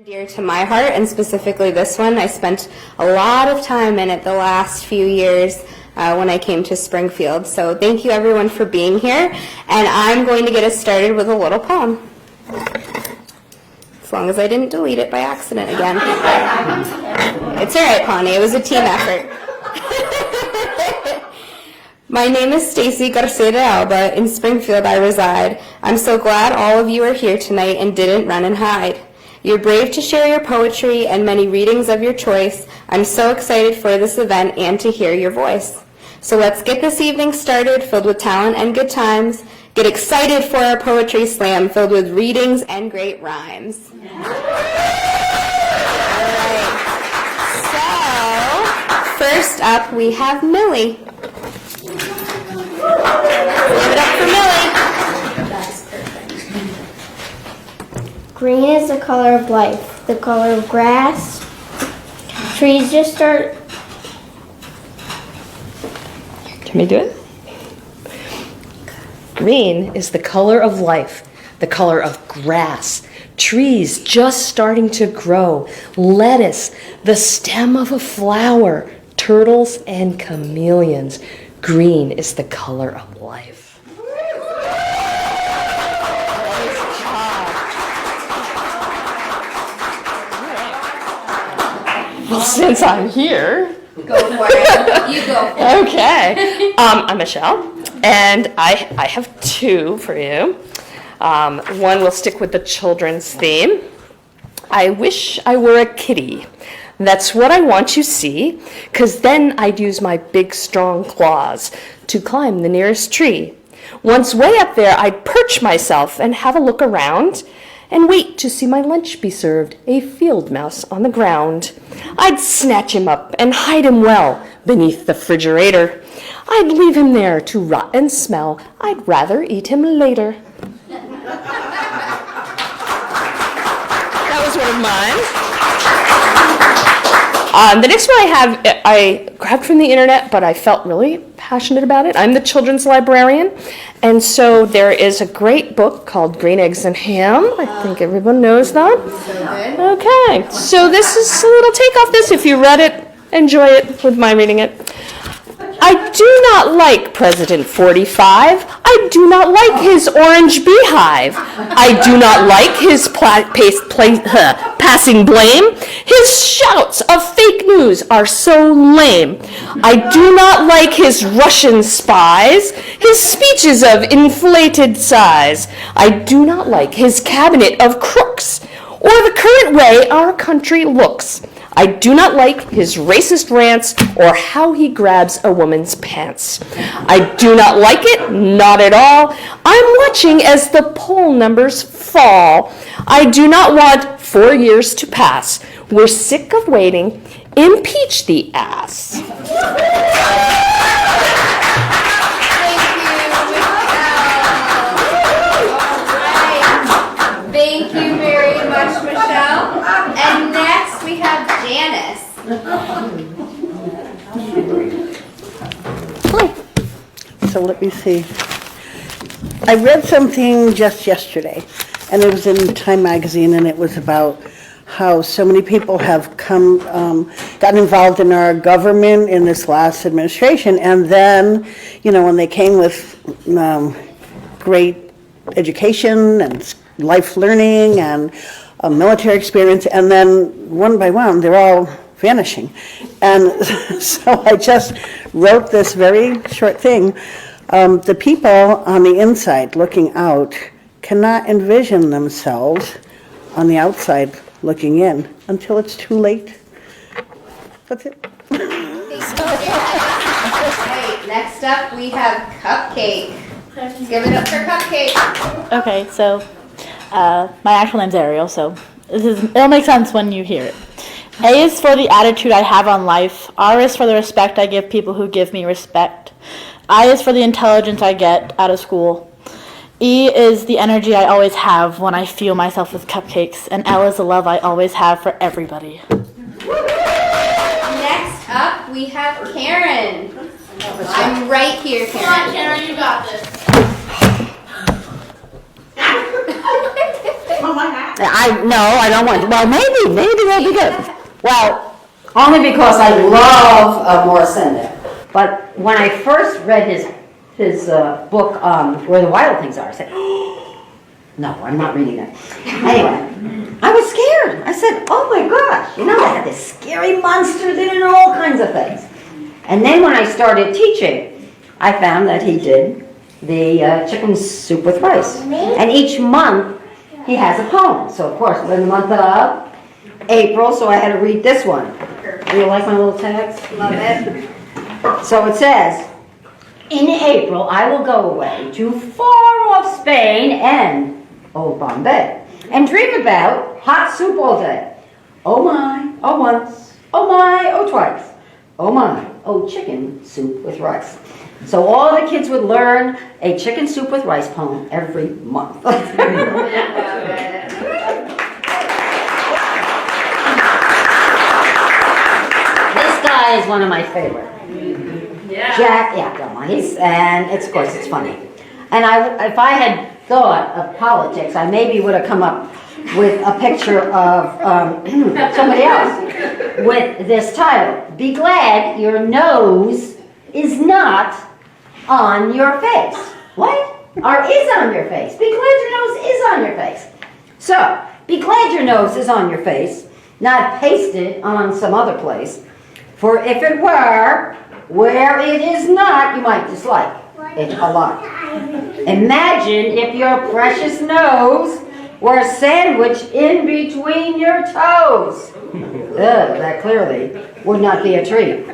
Dear to my heart, and specifically this one. I spent a lot of time in it the last few years when I came to Springfield. So thank you everyone for being here, and I'm going to get us started with a little poem. As long as I didn't delete it by accident again. It's all right, Connie. It was a team effort. My name is Stacy Garcia de Alba. In Springfield I reside. I'm so glad all of you are here tonight and didn't run and hide. You're brave to share your poetry and many readings of your choice. I'm so excited for this event and to hear your voice. So let's get this evening started, filled with talent and good times. Get excited for our poetry slam, filled with readings and great rhymes. All right. So, first up we have Millie. Give it up for Millie. Green is the color of life, the color of grass. Trees just start. Can we do it? Green is the color of life, the color of grass. Trees just starting to grow. Lettuce, the stem of a flower. Turtles and chameleons. Green is the color of life. Well, since I'm here. Go for it. You go for it. Okay. I'm Michelle, and I have two for you. One will stick with the children's theme. I wish I were a kitty. That's what I want you see, 'cause then I'd use my big strong claws to climb the nearest tree. Once way up there, I'd perch myself and have a look around and wait to see my lunch be served, a field mouse on the ground. I'd snatch him up and hide him well beneath the refrigerator. I'd leave him there to rot and smell. I'd rather eat him later. That was one of mine. The next one I grabbed from the internet, but I felt really passionate about it. I'm the children's librarian, and so there is a great book called Green Eggs and Ham. I think everyone knows that. Okay, so this is a little take off this. If you read it, enjoy it with my reading it. I do not like President 45. I do not like his orange beehive. I do not like his passing blame. His shouts of fake news are so lame. I do not like his Russian spies, his speeches of inflated size. I do not like his cabinet of crooks, or the current way our country looks. I do not like his racist rants or how he grabs a woman's pants. I do not like it, not at all. I'm watching as the poll numbers fall. I do not want 4 years to pass. We're sick of waiting. Impeach the ass. Thank you very much, Michelle. And next we have Janice. Hi. So let me see. I read something just yesterday, and it was in Time magazine, and it was about how so many people have gotten involved in our government in this last administration, and then, when they came with great education and life learning and a military experience, and then one by one they're all vanishing. And so I just wrote this very short thing. The people on the inside looking out cannot envision themselves on the outside looking in until it's too late. That's it. Right, next up we have Cupcake. Give it up for Cupcake. Okay, so my actual name's Ariel, so it'll make sense when you hear it. A is for the attitude I have on life. R is for the respect I give people who give me respect. I is for the intelligence I get out of school. E is the energy I always have when I fuel myself with cupcakes. And L is the love I always have for everybody. Next up, we have Karen. I'm right here, Karen. Come on, Karen, you got this. No, I don't want to. Well, maybe that'll be good. Well, only because I love Morrison. But when I first read his book, Where the Wild Things Are, I said, no, I'm not reading that. Anyway, I was scared. I said, oh my gosh, they had this scary monsters in it and all kinds of things. And then when I started teaching, I found that he did the chicken soup with rice. And each month, he has a poem. So, of course, we're in the month of April, so I had to read this one. Do you like my little text? Love it. So it says, in April, I will go away to far off Spain and old Bombay and dream about hot soup all day. Oh my, oh once, oh my, oh twice. Oh my, oh chicken soup with rice. So all the kids would learn a chicken soup with rice poem every month. This guy is one of my favorite. Jack, don't mind. And of course it's funny. And if I had thought of politics, I maybe would have come up with a picture of somebody else with this title. Be glad your nose is not on your face. What? Or is on your face. Be glad your nose is on your face. So, be glad your nose is on your face, not pasted on some other place. For if it were where it is not, you might dislike it a lot. Imagine if your precious nose were sandwiched in between your toes. That clearly would not be a treat,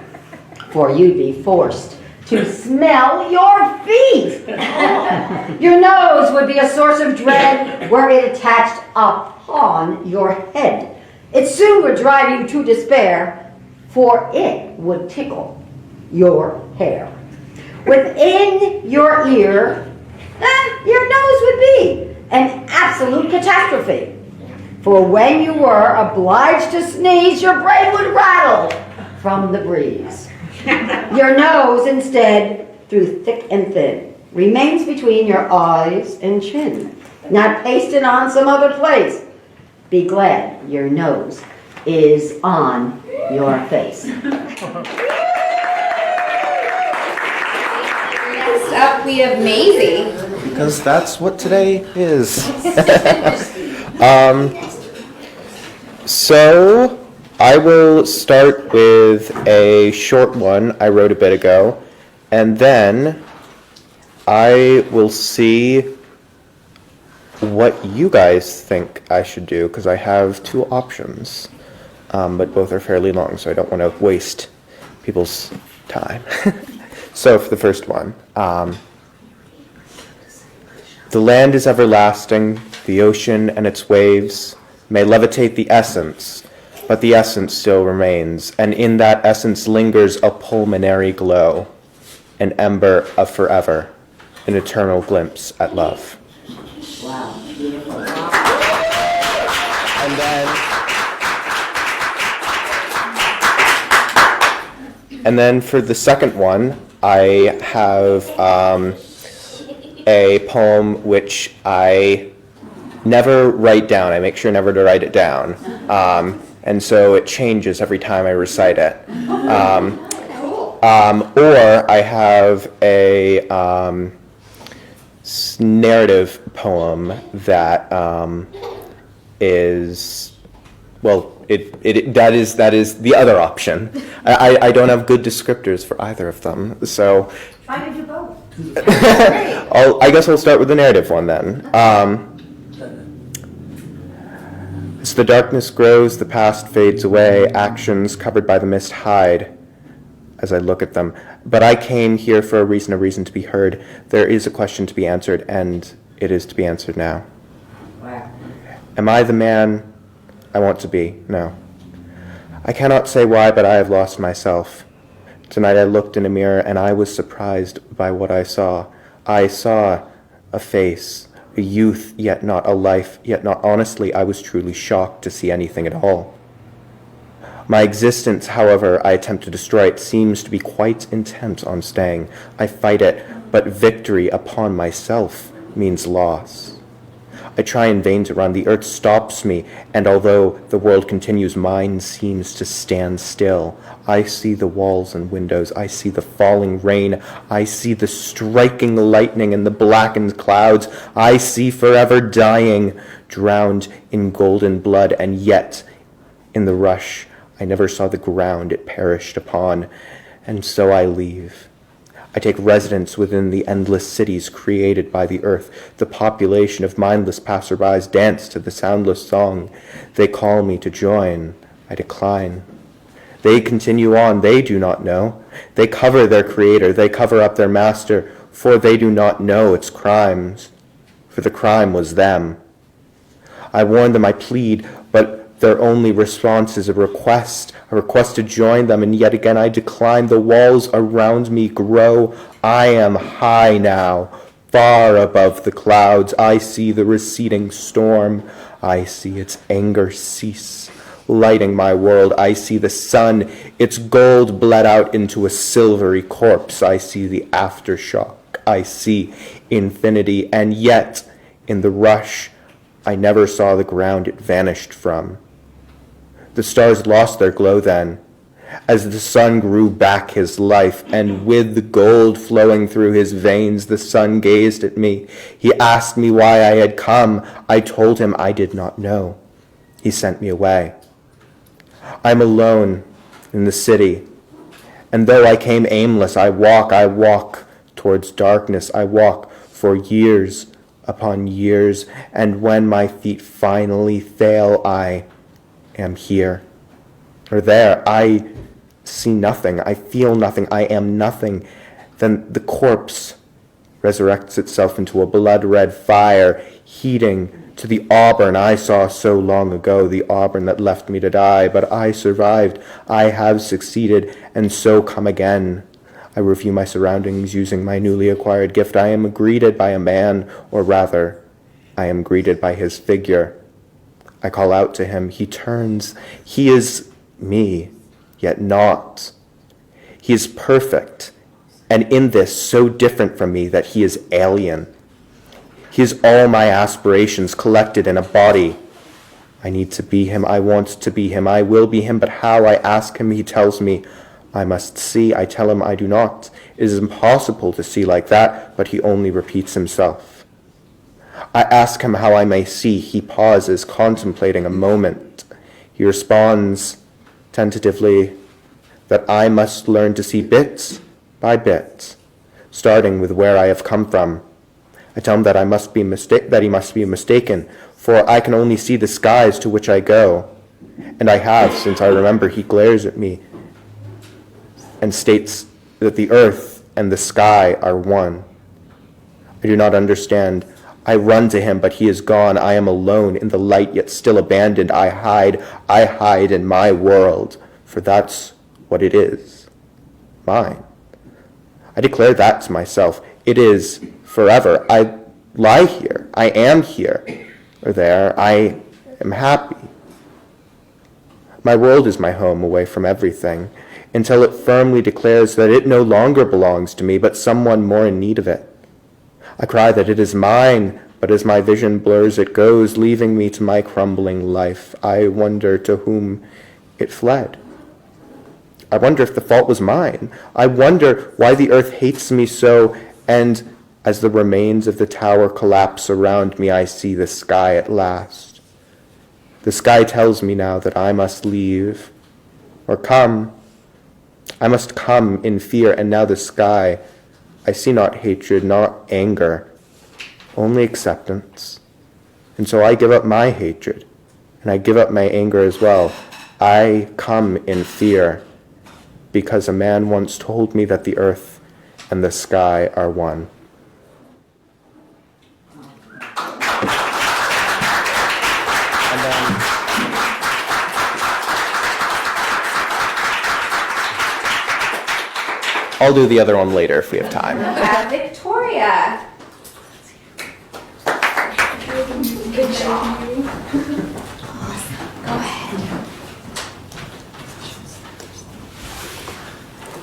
for you'd be forced to smell your feet. Your nose would be a source of dread were it attached upon your head. It soon would drive you to despair, for it would tickle your hair. Within your ear, your nose would be an absolute catastrophe. For when you were obliged to sneeze, your brain would rattle from the breeze. Your nose, instead, through thick and thin, remains between your eyes and chin, not pasted on some other place. Be glad your nose is on your face. Next up, we have Maisie. Because that's what today is. So I will start with a short one I wrote a bit ago, and then I will see what you guys think I should do, because I have two options, but both are fairly long, so I don't want to waste people's time. So for the first one, the land is everlasting, the ocean and its waves may levitate the essence, but the essence still remains, and in that essence lingers a pulmonary glow, an ember of forever, an eternal glimpse at love. Wow. And then for the second one, I have a poem which I never write down. I make sure never to write it down. And so it changes every time I recite it. Or I have a narrative poem that is, well, that is the other option. I don't have good descriptors for either of them, so Try to do both. I guess I'll start with the narrative one then. As the darkness grows, the past fades away, actions covered by the mist hide as I look at them. But I came here for a reason to be heard. There is a question to be answered, and it is to be answered now. Wow. Am I the man I want to be? No. I cannot say why, but I have lost myself. Tonight I looked in a mirror, and I was surprised by what I saw. I saw a face, a youth, yet not a life, yet not honestly. I was truly shocked to see anything at all. My existence, however, I attempt to destroy it, seems to be quite intent on staying. I fight it, but victory upon myself means loss. I try in vain to run. The earth stops me, and although the world continues, mine seems to stand still. I see the walls and windows. I see the falling rain. I see the striking lightning and the blackened clouds. I see forever dying, drowned in golden blood, and yet, in the rush, I never saw the ground it perished upon, and so I leave. I take residence within the endless cities created by the earth. The population of mindless passerbys dance to the soundless song. They call me to join. I decline. They continue on. They do not know. They cover their creator. They cover up their master, for they do not know its crimes, for the crime was them. I warn them, I plead, but their only response is a request to join them, and yet again I decline. The walls around me grow. I am high now, far above the clouds. I see the receding storm. I see its anger cease, lighting my world. I see the sun, its gold bled out into a silvery corpse. I see the aftershock. I see infinity, and yet, in the rush, I never saw the ground it vanished from. The stars lost their glow then, as the sun grew back his life, and with the gold flowing through his veins, the sun gazed at me. He asked me why I had come. I told him I did not know. He sent me away. I'm alone in the city, and though I came aimless, I walk towards darkness. I walk for years upon years, and when my feet finally fail, I am here or there. I see nothing. I feel nothing. I am nothing. Then the corpse resurrects itself into a blood-red fire, heating to the auburn I saw so long ago, the auburn that left me to die. But I survived. I have succeeded, and so come again. I review my surroundings using my newly acquired gift. I am greeted by a man, or rather, I am greeted by his figure. I call out to him. He turns. He is me, yet not. He is perfect, and in this so different from me that he is alien. He is all my aspirations collected in a body. I need to be him. I want to be him. I will be him, but how? I ask him. He tells me I must see. I tell him I do not. It is impossible to see like that, but he only repeats himself. I ask him how I may see. He pauses, contemplating a moment. He responds tentatively that I must learn to see bits by bits, starting with where I have come from. I tell him that he must be mistaken, for I can only see the skies to which I go. And I have, since I remember. He glares at me and states that the earth and the sky are one. I do not understand. I run to him, but he is gone. I am alone in the light, yet still abandoned. I hide in my world, for that's what it is, mine. I declare that to myself. It is forever. I lie here. I am here, or there. I am happy. My world is my home away from everything, until it firmly declares that it no longer belongs to me, but someone more in need of it. I cry that it is mine, but as my vision blurs, it goes, leaving me to my crumbling life. I wonder to whom it fled. I wonder if the fault was mine. I wonder why the earth hates me so, and as the remains of the tower collapse around me, I see the sky at last. The sky tells me now that I must leave, or come. I must come in fear, and now the sky, I see not hatred, not anger, only acceptance. And so I give up my hatred, and I give up my anger as well. I come in fear, because a man once told me that the earth and the sky are one. And then I'll do the other one later if we have time. Victoria. Good job. Go ahead.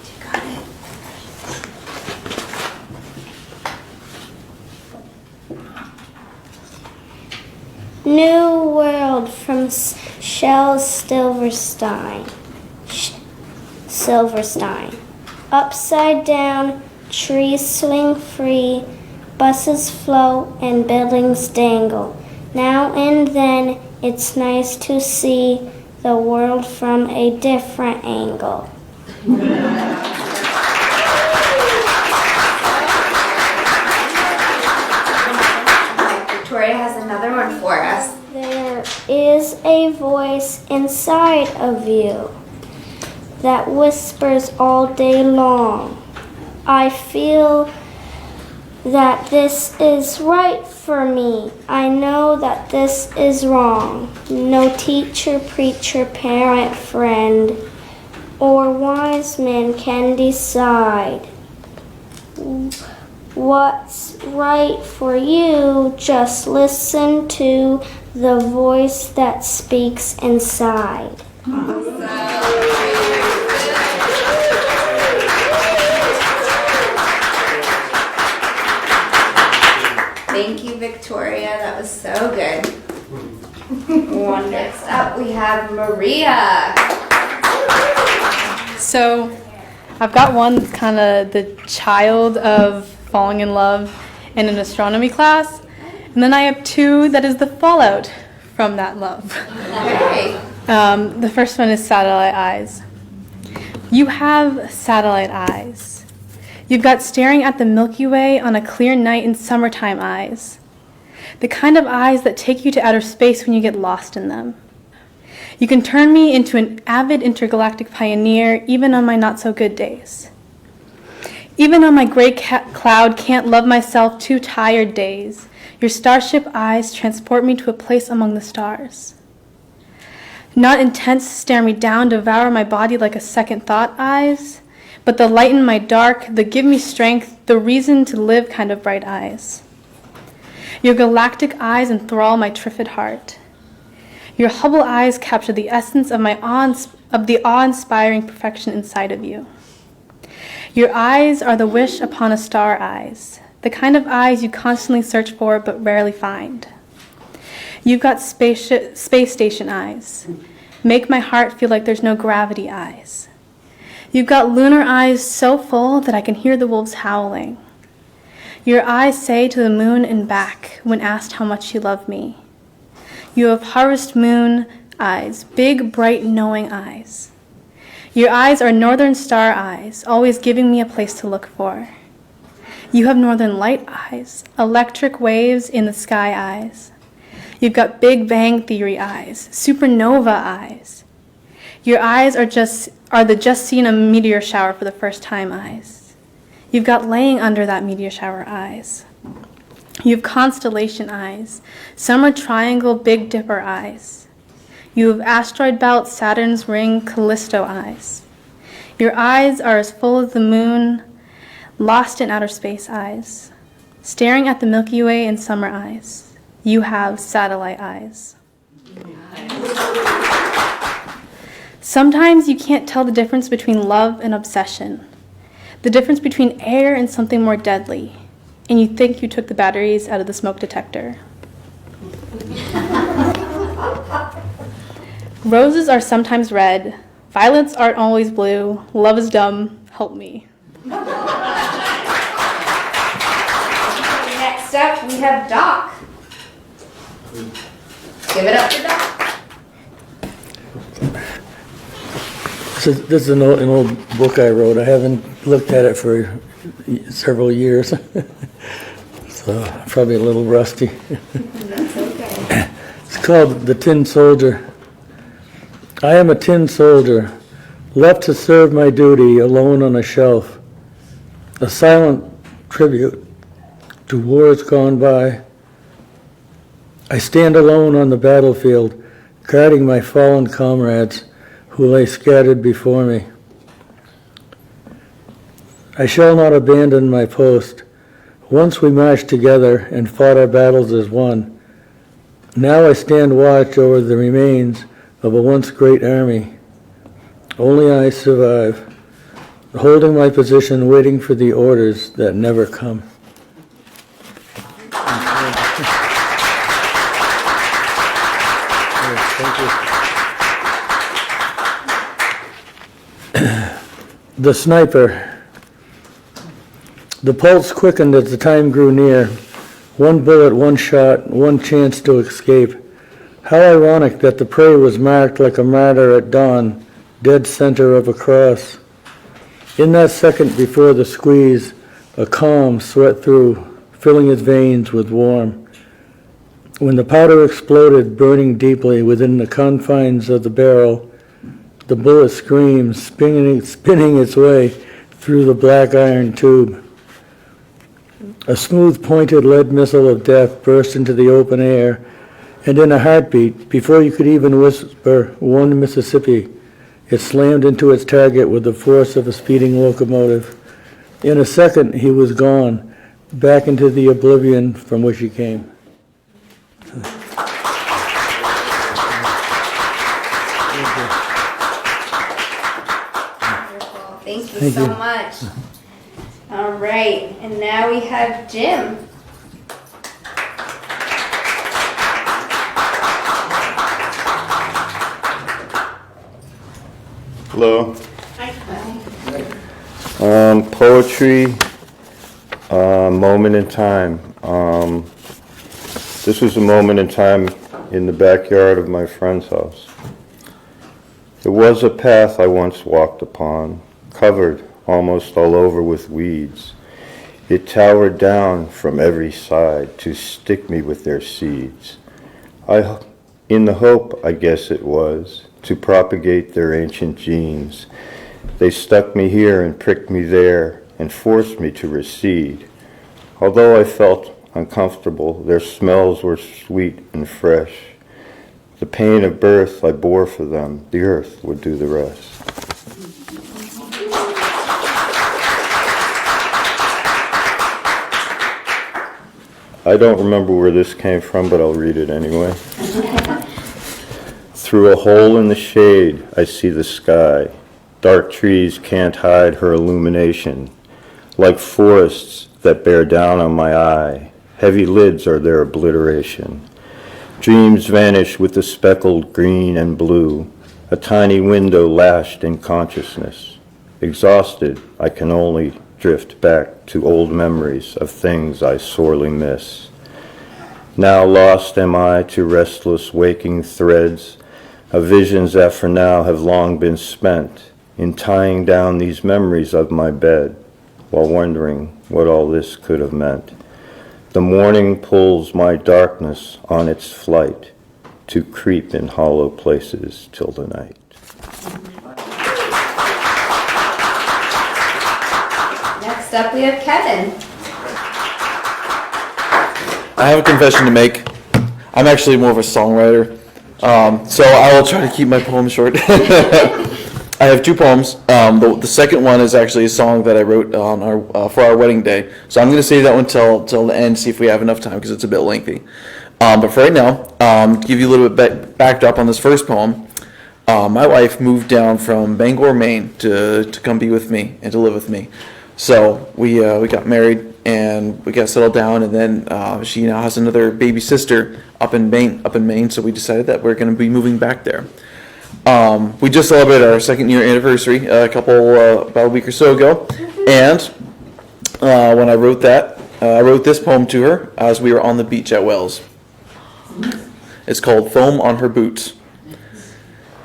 You got it. new world from Shell's Silverstein. Upside down, trees swing free, buses float and buildings dangle. Now and then it's nice to see the world from a different angle. Victoria has another one for us. There is a voice inside of you that whispers all day long. I feel that this is right for me. I know that this is wrong. No teacher, preacher, parent, friend, or wise man can decide what's right for you. Just listen to the voice that speaks inside. Thank you, Victoria. That was so good. Next up, we have Maria. So I've got one that's kind of the child of falling in love in an astronomy class. And then I have two that is the fallout from that love. Okay. The first one is satellite eyes. You have satellite eyes. You've got staring at the Milky Way on a clear night in summertime eyes. The kind of eyes that take you to outer space when you get lost in them. You can turn me into an avid intergalactic pioneer even on my not-so-good days. Even on my gray cloud can't love myself too tired days, your starship eyes transport me to a place among the stars. Not intense, stare me down, devour my body like a second thought eyes, but the lighten my dark, the give me strength, the reason to live kind of bright eyes. Your galactic eyes enthrall my triffid heart. Your Hubble eyes capture the essence of the awe-inspiring perfection inside of you. Your eyes are the wish upon a star eyes, the kind of eyes you constantly search for but rarely find. You've got space station eyes, make my heart feel like there's no gravity eyes. You've got lunar eyes so full that I can hear the wolves howling. Your eyes say to the moon and back when asked how much you love me. You have harvest moon eyes, big, bright, knowing eyes. Your eyes are northern star eyes, always giving me a place to look for. You have northern light eyes, electric waves in the sky eyes. You've got Big Bang Theory eyes, supernova eyes. Your eyes are the just seen a meteor shower for the first time eyes. You've got laying under that meteor shower eyes. You have constellation eyes, summer triangle Big Dipper eyes. You have asteroid belt, Saturn's ring, Callisto eyes. Your eyes are as full as the moon, lost in outer space eyes. Staring at the Milky Way in summer eyes. You have satellite eyes. Sometimes you can't tell the difference between love and obsession, the difference between air and something more deadly, and you think you took the batteries out of the smoke detector. Roses are sometimes red, violets aren't always blue, love is dumb, help me. Next up, we have Doc. Give it up to Doc. This is an old book I wrote. I haven't looked at it for several years, so probably a little rusty. That's okay. It's called The Tin Soldier. I am a tin soldier, left to serve my duty alone on a shelf, a silent tribute to wars gone by. I stand alone on the battlefield, guarding my fallen comrades who lay scattered before me. I shall not abandon my post. Once we marched together and fought our battles as one. Now I stand watch over the remains of a once great army. Only I survive, holding my position, waiting for the orders that never come. The sniper. The pulse quickened as the time grew near. One bullet, one shot, one chance to escape. How ironic that the prey was marked like a martyr at dawn, dead center of a cross. In that second before the squeeze, a calm sweat through, filling his veins with warmth. When the powder exploded, burning deeply within the confines of the barrel, the bullet screamed, spinning its way through the black iron tube. A smooth, pointed lead missile of death burst into the open air, and in a heartbeat, before you could even whisper one Mississippi, it slammed into its target with the force of a speeding locomotive. In a second, he was gone, back into the oblivion from which he came. Thank you so much. All right, and now we have Jim. Hello. Poetry, moment in time. This was a moment in time in the backyard of my friend's house. There was a path I once walked upon, covered almost all over with weeds. It towered down from every side to stick me with their seeds. In the hope, I guess it was, to propagate their ancient genes. They stuck me here and pricked me there and forced me to recede. Although I felt uncomfortable, their smells were sweet and fresh. The pain of birth I bore for them, the earth would do the rest. I don't remember where this came from, but I'll read it anyway. Through a hole in the shade, I see the sky. Dark trees can't hide her illumination. Like forests that bear down on my eye, heavy lids are their obliteration. Dreams vanish with the speckled green and blue, a tiny window lashed in consciousness. Exhausted, I can only drift back to old memories of things I sorely miss. Now lost am I to restless waking threads of visions that for now have long been spent in tying down these memories of my bed while wondering what all this could have meant. The morning pulls my darkness on its flight to creep in hollow places till the night. Next up, we have Kevin. I have a confession to make. I'm actually more of a songwriter, so I will try to keep my poems short. I have two poems. The second one is actually a song that I wrote on for our wedding day. So I'm going to save that one till the end, see if we have enough time because it's a bit lengthy. But for right now, to give you a little bit backdrop on this first poem, my wife moved down from Bangor, Maine to come be with me and to live with me. So we got married and we got settled down, and then she now has another baby sister up in Maine. So we decided that we're going to be moving back there. We just celebrated our second year anniversary about a week or so ago, and when I wrote that, I wrote this poem to her as we were on the beach at Wells. It's called Foam on Her Boots.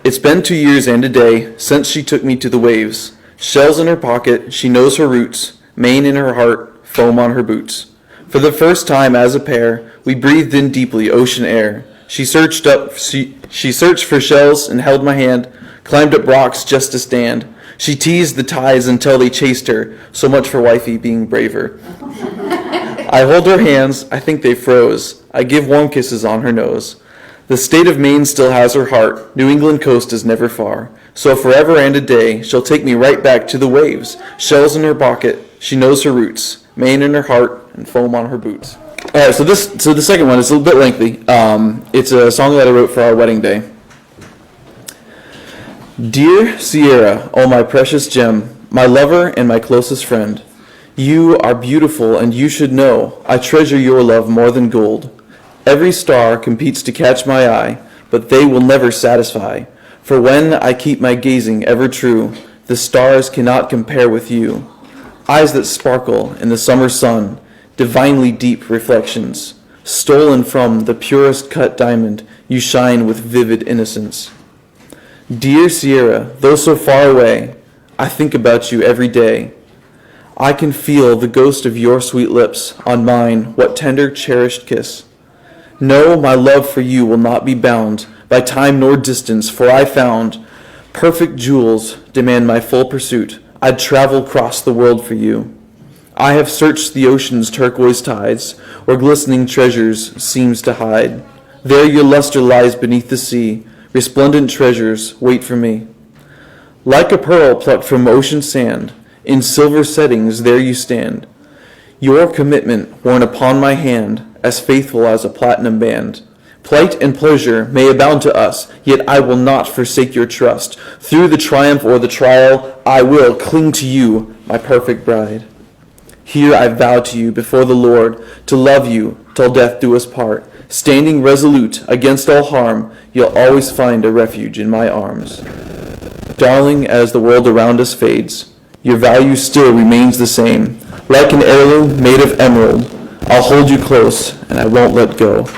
It's been 2 years and a day since she took me to the waves. Shells in her pocket, she knows her roots, Maine in her heart, foam on her boots. For the first time as a pair, we breathed in deeply ocean air. She searched for shells and held my hand, climbed up rocks just to stand. She teased the tides until they chased her, so much for wifey being braver. I hold her hands, I think they froze. I give warm kisses on her nose. The state of Maine still has her heart, New England coast is never far. So forever and a day, she'll take me right back to the waves. Shells in her pocket, she knows her roots, Maine in her heart, and foam on her boots. All right, so the second one is a little bit lengthy. It's a song that I wrote for our wedding day. Dear Sierra, oh my precious gem, my lover and my closest friend, you are beautiful and you should know I treasure your love more than gold. Every star competes to catch my eye, but they will never satisfy. For when I keep my gazing ever true, The stars cannot compare with you. Eyes that sparkle in the summer sun, divinely deep reflections. Stolen from the purest cut diamond, you shine with vivid innocence. Dear Sierra, though so far away, I think about you every day. I can feel the ghost of your sweet lips on mine, what tender, cherished kiss. No, my love for you will not be bound by time nor distance, for I found perfect jewels demand my full pursuit. I'd travel across the world for you. I have searched the ocean's turquoise tides, where glistening treasures seems to hide. There your luster lies beneath the sea, resplendent treasures wait for me. Like a pearl plucked from ocean sand, in silver settings there you stand. Your commitment worn upon my hand, as faithful as a platinum band. Plight and pleasure may abound to us, yet I will not forsake your trust. Through the triumph or the trial, I will cling to you, my perfect bride. Here I vow to you before the Lord, to love you till death do us part. Standing resolute against all harm, you'll always find a refuge in my arms. Darling, as the world around us fades, your value still remains the same. Like an heirloom made of emerald, I'll hold you close and I won't let go.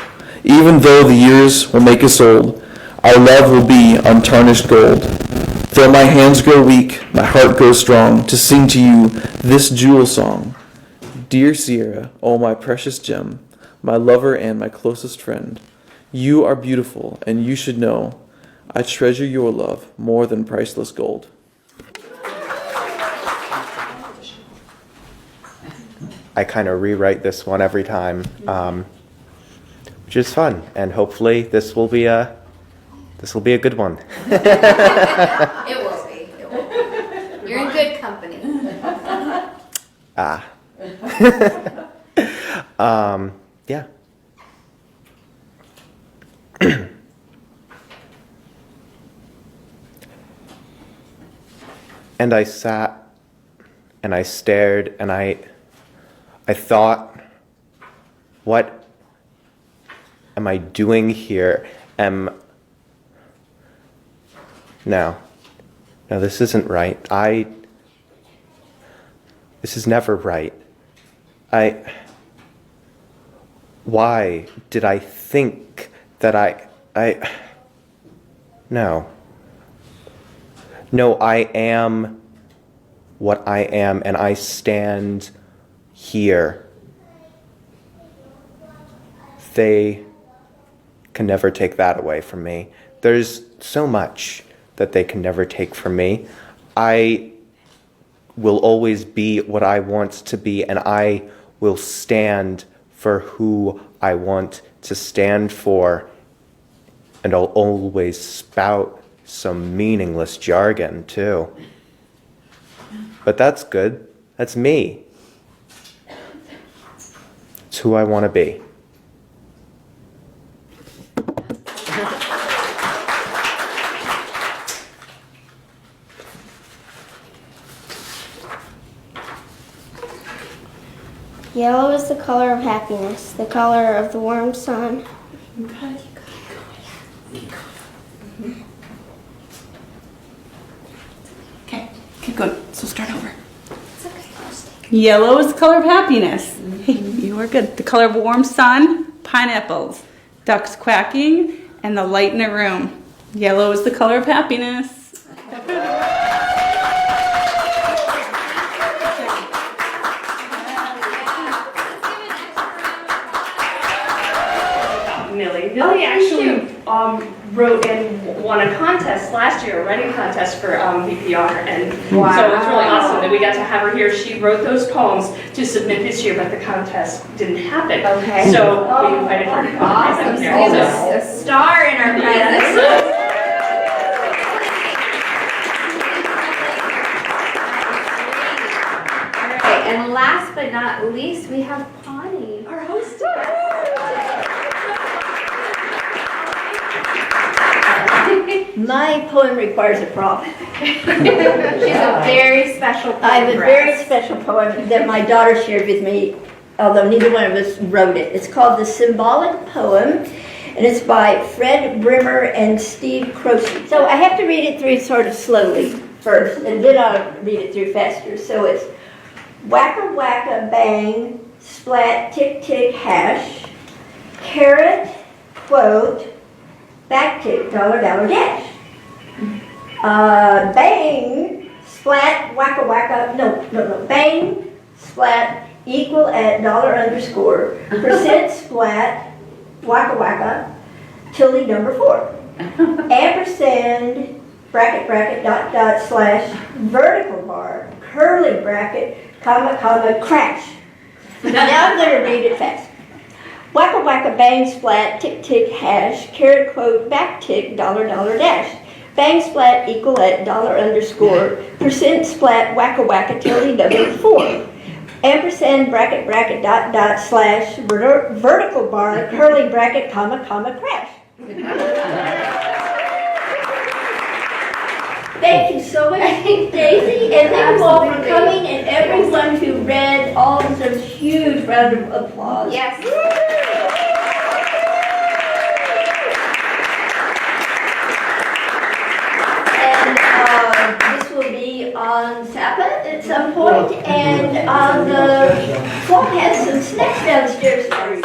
Even though the years will make us old, our love will be untarnished gold. Though my hands grow weak, my heart grows strong to sing to you this jewel song. Dear Sierra, oh my precious gem, my lover and my closest friend, you are beautiful and you should know I treasure your love more than priceless gold. I kind of rewrite this one every time, which is fun, and hopefully this will be a good one. It will be. It will be. You're in good company. Yeah. And I sat and I stared and I thought, what am I doing here? No, this isn't right. This is never right. Why did I think that no, I am what I am, and I stand here. They can never take that away from me. There's so much that they can never take from me. I will always be what I want to be, and I will stand for who I want to stand for, and I'll always spout some meaningless jargon too. But that's good. That's me. It's who I want to be. Yellow is the color of happiness, the color of the warm sun. Okay, good. So start over. Yellow is the color of happiness. Hey, you are good. The color of warm sun, pineapples, ducks quacking, and the light in a room. Yellow is the color of happiness. Millie actually wrote and won a contest last year, a writing contest for VPR, and so it was really awesome that we got to have her here. She wrote those poems to submit this year, but the contest didn't happen. Okay. So we invited her to come. Awesome. Here. So a star in our presence. And last but not least, we have Pawnee, our hostess. My poem requires a prop. She's a very special poem. I have a very special poem that my daughter shared with me, although neither one of us wrote it. It's called the Symbolic Poem, and it's by Fred Brimmer and Steve Croce. So I have to read it through sort of slowly. first, and then I'll read it through faster. So it's wacka wacka bang, splat, tick tick, hash, carrot, quote, back tick, dollar, dollar, dash. Bang, splat, wacka wacka, no, bang, splat, equal at dollar underscore, percent splat, wacka wacka, tilde number 4. Ampersand, bracket, bracket, dot, dot, slash, vertical bar, curly bracket, comma, comma, crash. Now I'm going to read it fast. Wacka wacka bang splat, tick tick, hash, carrot quote, back tick, dollar, dollar, dash. Bang splat equal at dollar underscore, percent splat, wacka wacka, tilde number 4. Ampersand, bracket, bracket, dot, dot, slash, vertical bar, curly bracket, comma, comma, crash. Thank you so much, Daisy, and thank you all for coming, and everyone who read, all deserves a huge round of applause. Yes. And this will be on SAPA at some point, and the club has some snacks downstairs for you.